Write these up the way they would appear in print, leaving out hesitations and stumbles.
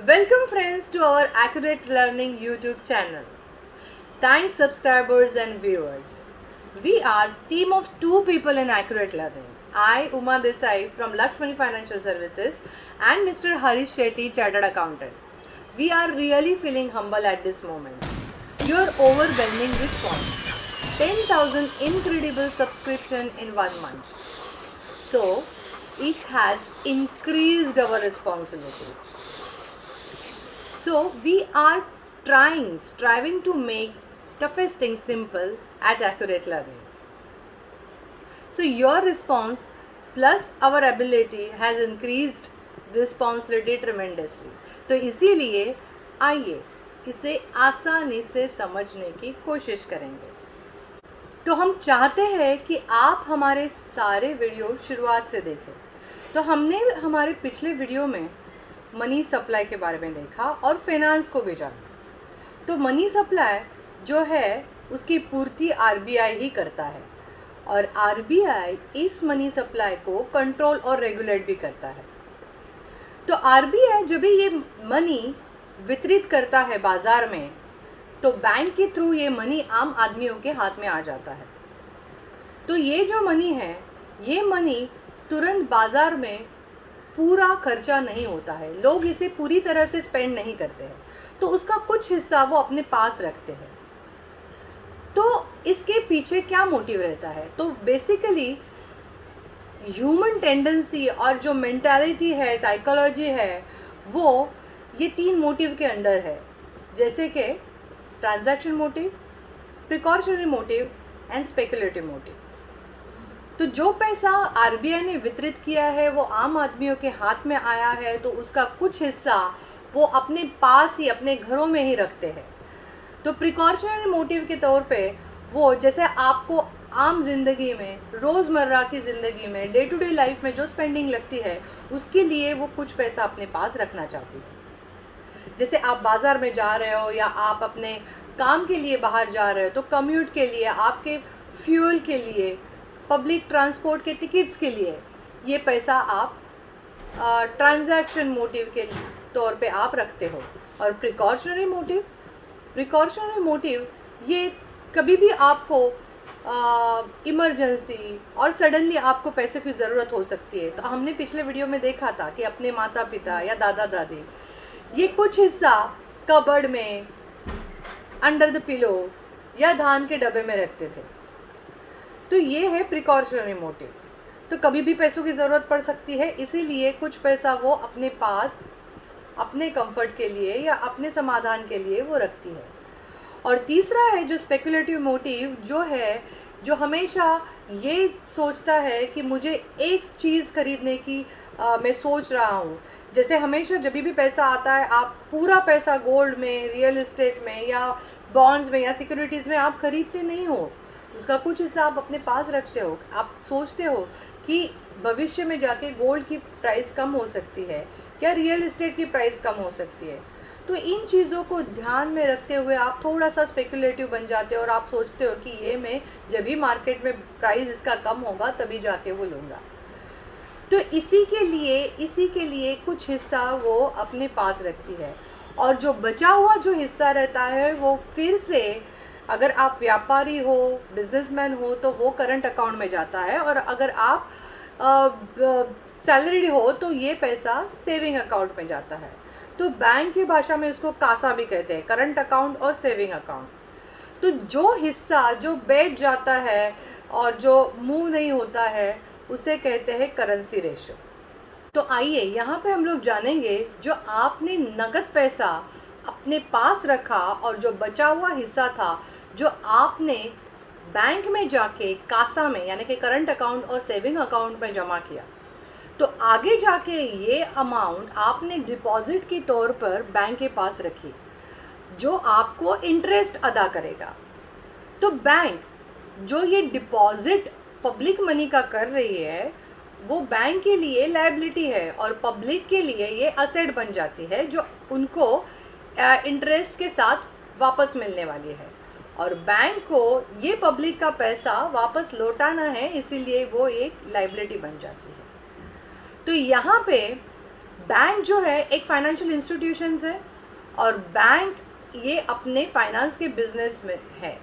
Welcome friends to our Accurate Learning YouTube channel. Thanks subscribers and viewers. We are team of 2 people in Accurate Learning. I, Uma Desai from Lakshmani Financial Services and Mr. Harish Shetty, Chartered Accountant. We are really feeling humble at this moment. Your overwhelming response. 10,000 incredible subscription in 1 month. So, it has increased our responsibility. So we are striving to make toughest things simple at Accurate Learning. So your response plus our ability has increased responsibility tremendously. तो इसीलिए आइए इसे आसानी से समझने की कोशिश करेंगे। तो हम चाहते हैं कि आप हमारे सारे वीडियो शुरुआत से देखें। तो हमने हमारे पिछले वीडियो में मनी सप्लाई के बारे में देखा और फाइनेंस को भी जाना। तो मनी सप्लाई जो है उसकी पूर्ति आरबीआई ही करता है और आरबीआई इस मनी सप्लाई को कंट्रोल और रेगुलेट भी करता है। तो आरबीआई जब भी ये मनी वितरित करता है बाजार में तो बैंक के थ्रू ये मनी आम आदमियों के हाथ में आ जाता है। तो ये जो मनी है ये मनी तुरंत बाजार में पूरा खर्चा नहीं होता है, लोग इसे पूरी तरह से स्पेंड नहीं करते हैं, तो उसका कुछ हिस्सा वो अपने पास रखते हैं। तो इसके पीछे क्या मोटिव रहता है? तो बेसिकली ह्यूमन टेंडेंसी और जो मेंटालिटी है, साइकोलॉजी है, वो ये 3 मोटिव के अंडर है, जैसे कि transaction motive, precautionary motive and speculative motive. तो जो पैसा आरबीआई ने वितरित किया है वो आम आदमियों के हाथ में आया है, तो उसका कुछ हिस्सा वो अपने पास ही अपने घरों में ही रखते हैं। तो प्रिकॉशनरी मोटिव के तौर पे वो जैसे आपको आम जिंदगी में, रोज़मर्रा की ज़िंदगी में, डे टू डे लाइफ में जो स्पेंडिंग लगती है उसके लिए वो कुछ पैसा अपने पास रखना चाहती है। जैसे आप बाज़ार में जा रहे हो या आप अपने काम के लिए बाहर जा रहे हो तो कम्यूट के लिए, आपके फ्यूल के लिए, पब्लिक ट्रांसपोर्ट के टिकट्स के लिए ये पैसा आप ट्रांजैक्शन मोटिव के तौर पे आप रखते हो। और प्रिकॉशनरी मोटिव ये कभी भी आपको इमरजेंसी और सडनली आपको पैसे की ज़रूरत हो सकती है। तो हमने पिछले वीडियो में देखा था कि अपने माता पिता या दादा दादी ये कुछ हिस्सा कबर्ड में, अंडर द पिलो या धान के डब्बे में रखते थे। तो ये है प्रिकॉशनरी मोटिव। तो कभी भी पैसों की ज़रूरत पड़ सकती है, इसीलिए कुछ पैसा वो अपने पास अपने कंफर्ट के लिए या अपने समाधान के लिए वो रखती है। और तीसरा है जो स्पेकुलेटिव मोटिव, जो है जो हमेशा ये सोचता है कि मुझे एक चीज़ खरीदने की मैं सोच रहा हूँ। जैसे हमेशा जब भी पैसा आता है आप पूरा पैसा गोल्ड में, रियल एस्टेट में या बॉन्ड्स में या सिक्योरिटीज़ में आप खरीदते नहीं हो, उसका कुछ हिस्सा आप अपने पास रखते हो। आप सोचते हो कि भविष्य में जाके गोल्ड की प्राइस कम हो सकती है या रियल एस्टेट की प्राइस कम हो सकती है। तो इन चीज़ों को ध्यान में रखते हुए आप थोड़ा सा स्पेकुलेटिव बन जाते हो और आप सोचते हो कि ये मैं जब भी मार्केट में प्राइस इसका कम होगा तभी जाके वो लूँगा। तो इसी के लिए कुछ हिस्सा वो अपने पास रखती है और जो बचा हुआ जो हिस्सा रहता है वो फिर से, अगर आप व्यापारी हो, बिजनेसमैन हो तो वो करंट अकाउंट में जाता है, और अगर आप सैलरीड हो तो ये पैसा सेविंग अकाउंट में जाता है। तो बैंक की भाषा में उसको कासा भी कहते हैं, करंट अकाउंट और सेविंग अकाउंट। तो जो हिस्सा जो बैठ जाता है और जो मूव नहीं होता है उसे कहते हैं करेंसी रेशो। तो आइए यहाँ पे हम लोग जानेंगे जो आपने नगद पैसा अपने पास रखा और जो बचा हुआ हिस्सा था जो आपने बैंक में जाके कासा में यानी कि करंट अकाउंट और सेविंग अकाउंट में जमा किया, तो आगे जाके ये अमाउंट आपने डिपॉजिट के तौर पर बैंक के पास रखी जो आपको इंटरेस्ट अदा करेगा। तो बैंक जो ये डिपॉजिट पब्लिक मनी का कर रही है वो बैंक के लिए लायबिलिटी है और पब्लिक के लिए ये असेट बन जाती है जो उनको इंटरेस्ट के साथ वापस मिलने वाली है। और बैंक को ये पब्लिक का पैसा वापस लौटाना है, इसीलिए वो एक लायबिलिटी बन जाती है। तो यहाँ पे बैंक जो है एक फाइनेंशियल इंस्टीट्यूशंस है और बैंक ये अपने फाइनेंस के बिजनेस में है।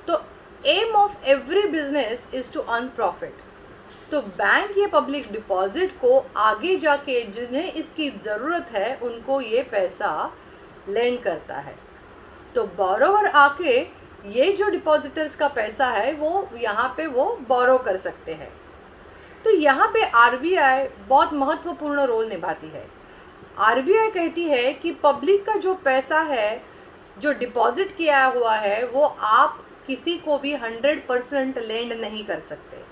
तो aim of every business is to earn profit. तो बैंक ये पब्लिक डिपॉजिट को आगे जाके जिन्हें इसकी ज़रूरत है उनको ये पैसा लेंड करता है। तो बोरोवर आके ये जो डिपॉजिटर्स का पैसा है वो यहाँ पे वो बोरो कर सकते हैं। तो यहाँ पे आरबीआई बहुत महत्वपूर्ण रोल निभाती है। आरबीआई कहती है कि पब्लिक का जो पैसा है जो डिपॉजिट किया हुआ है वो आप किसी को भी 100% लेंड नहीं कर सकते।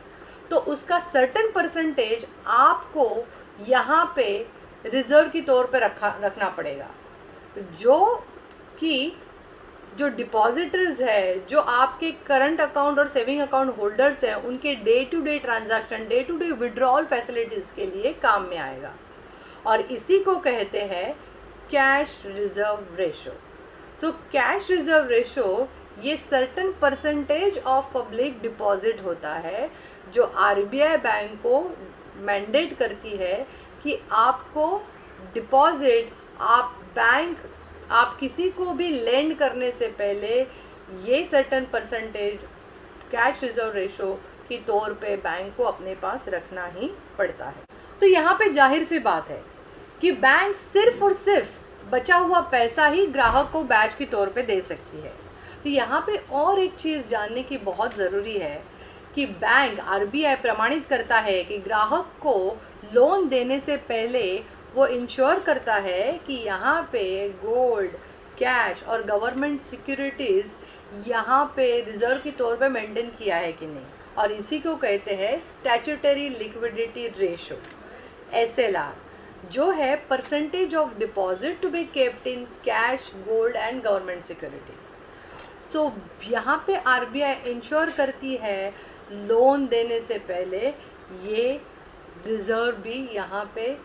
तो उसका सर्टेन परसेंटेज आपको यहाँ पे रिजर्व की तौर पे रखना पड़ेगा, जो कि जो डिपॉजिटर्स है, जो आपके करंट अकाउंट और सेविंग अकाउंट होल्डर्स हैं, उनके day to day transaction, day to day withdrawal facilities के लिए काम में आएगा। और इसी को कहते हैं cash reserve ratio. So cash reserve ratio ये certain percentage of public deposit होता है जो आरबीआई बैंक को मैंडेट करती है कि आपको डिपॉजिट आप किसी को भी लेंड करने से पहले ये certain percentage cash reserve ratio की तौर पे बैंक को अपने पास रखना ही पड़ता है। तो यहाँ पे जाहिर सी बात है कि बैंक सिर्फ और सिर्फ बचा हुआ पैसा ही ग्राहक को बैच के तौर पे दे सकती है। तो यहाँ पे और एक चीज़ जानने की बहुत ज़रूरी है कि बैंक आरबीआई प्रमाणित करता है कि ग्राहक को लोन देने से पहले वो इंश्योर करता है कि यहाँ पे गोल्ड, कैश और गवर्नमेंट सिक्योरिटीज़ यहाँ पे रिजर्व के तौर पे मेंटेन किया है कि नहीं, और इसी को कहते हैं स्टैट्यूटरी लिक्विडिटी रेशो SLR, जो है percentage of deposit to be kept in cash, gold and government securities. So यहाँ पे आरबीआई इंश्योर करती है लोन देने से पहले ये रिजर्व भी यहाँ पे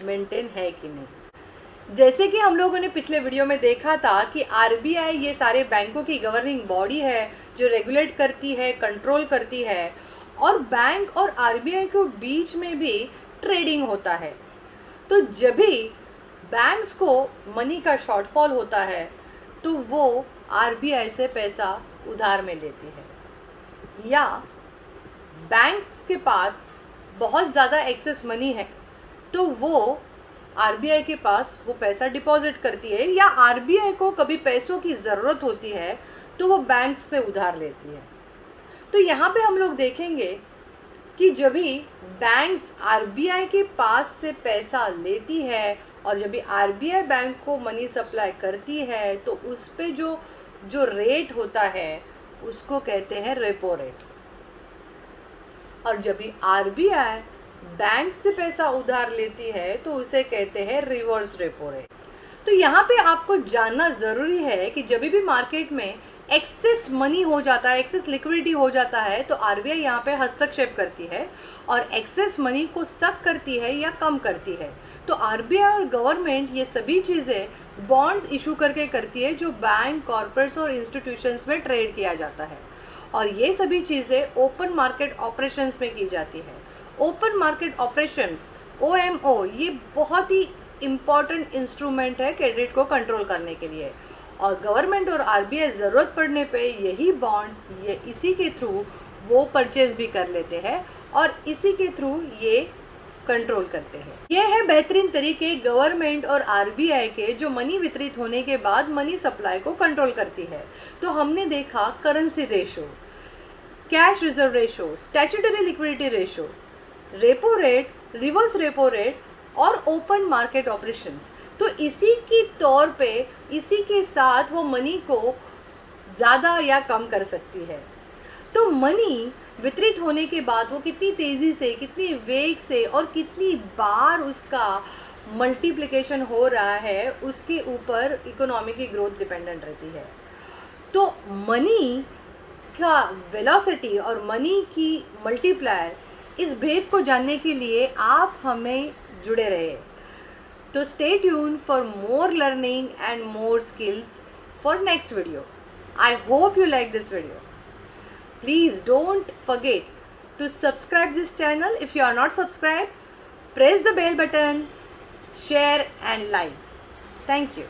मेंटेन है कि नहीं। जैसे कि हम लोगों ने पिछले वीडियो में देखा था कि आरबीआई ये सारे बैंकों की गवर्निंग बॉडी है जो रेगुलेट करती है, कंट्रोल करती है, और बैंक और आरबीआई के बीच में भी ट्रेडिंग होता है। तो जब भी बैंक्स को मनी का शॉर्टफॉल होता है तो वो आरबीआई से पैसा उधार में लेती है, या बैंक्स के पास बहुत ज़्यादा एक्सेस मनी है तो वो आरबीआई के पास वो पैसा डिपॉजिट करती है, या आरबीआई को कभी पैसों की ज़रूरत होती है तो वो बैंक से उधार लेती है। तो यहाँ पे हम लोग देखेंगे कि जब भी बैंक्स आरबीआई के पास से पैसा लेती है और जब भी आरबीआई बैंक को मनी सप्लाई करती है तो उस पे जो रेट होता है उसको कहते हैं रेपो रेट, और जब भी आरबीआई बैंक से पैसा उधार लेती है तो उसे कहते हैं रिवर्स रेपो रेट। तो यहाँ पे आपको जानना ज़रूरी है कि जब भी मार्केट में एक्सेस मनी हो जाता है, एक्सेस लिक्विडिटी हो जाता है, तो आरबीआई यहाँ पे हस्तक्षेप करती है और एक्सेस मनी को सक करती है या कम करती है। तो आरबीआई और गवर्नमेंट ये सभी चीज़ें बॉन्ड्स इशू करके करती है जो बैंक, कॉर्पोरेट्स और इंस्टीट्यूशंस में ट्रेड किया जाता है, और ये सभी चीज़ें ओपन मार्केट ऑपरेशंस में की जाती है। ओपन मार्केट ऑपरेशन OMO ये बहुत ही इम्पॉर्टेंट इंस्ट्रूमेंट है क्रेडिट को कंट्रोल करने के लिए, और गवर्नमेंट और आरबीआई ज़रूरत पड़ने पे यही बॉन्ड्स ये इसी के थ्रू वो परचेज भी कर लेते हैं और इसी के थ्रू ये कंट्रोल करते हैं। यह है बेहतरीन तरीके गवर्नमेंट और आरबीआई के जो मनी वितरित होने के बाद मनी सप्लाई को कंट्रोल करती है। तो हमने देखा currency ratio, cash reserve ratio, statutory liquidity ratio, repo rate, reverse repo rate और ओपन मार्केट ऑपरेशंस। तो इसी के तौर पे इसी के साथ वो मनी को ज़्यादा या कम कर सकती है। तो मनी वितरित होने के बाद वो कितनी तेज़ी से, कितनी वेग से और कितनी बार उसका मल्टीप्लिकेशन हो रहा है उसके ऊपर इकोनॉमी की ग्रोथ डिपेंडेंट रहती है। तो मनी का वेलोसिटी और मनी की मल्टीप्लायर, इस भेद को जानने के लिए आप हमें जुड़े रहे। तो stay tuned for more learning and more skills for next video. I hope you like this video. Please don't forget to subscribe this channel if you are not subscribed. Press the bell button, share and like. Thank you.